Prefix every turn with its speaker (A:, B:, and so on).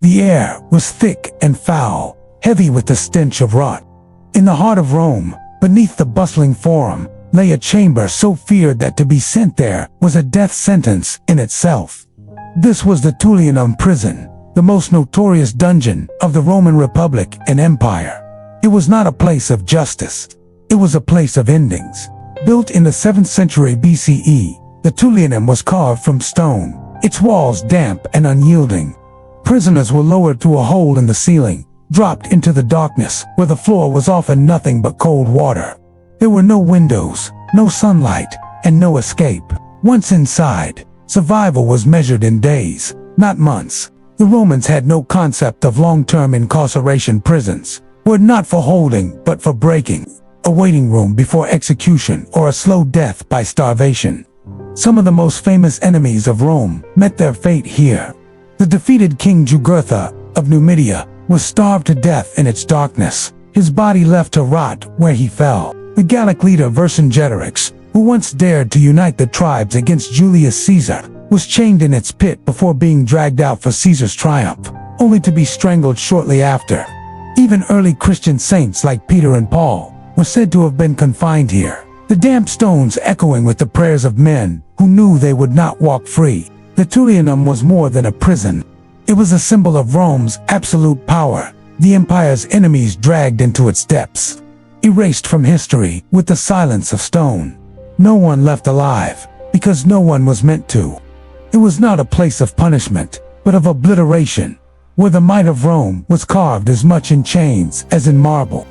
A: The air was thick and foul, heavy with the stench of rot. In the heart of Rome, beneath the bustling forum, lay a chamber so feared that to be sent there was a death sentence in itself. This was the Tullianum prison, the most notorious dungeon of the Roman Republic and Empire. It was not a place of justice. It was a place of endings. Built in the 7th century BCE, the Tullianum was carved from stone, its walls damp and unyielding. Prisoners were lowered through a hole in the ceiling, dropped into the darkness, where the floor was often nothing but cold water. There were no windows, no sunlight, and no escape. Once inside, survival was measured in days, not months. The Romans had no concept of long-term incarceration. Prisons were not for holding, but for breaking. A waiting room before execution or a slow death by starvation. Some of the most famous enemies of Rome met their fate here. The defeated King Jugurtha of Numidia was starved to death in its darkness, his body left to rot where he fell. The Gallic leader Vercingetorix, who once dared to unite the tribes against Julius Caesar, was chained in its pit before being dragged out for Caesar's triumph, only to be strangled shortly after. Even early Christian saints like Peter and Paul were said to have been confined here, the damp stones echoing with the prayers of men who knew they would not walk free. The Tullianum was more than a prison. It was a symbol of Rome's absolute power, the empire's enemies dragged into its depths, erased from history with the silence of stone. No one left alive, because no one was meant to. It was not a place of punishment, but of obliteration, where the might of Rome was carved as much in chains as in marble.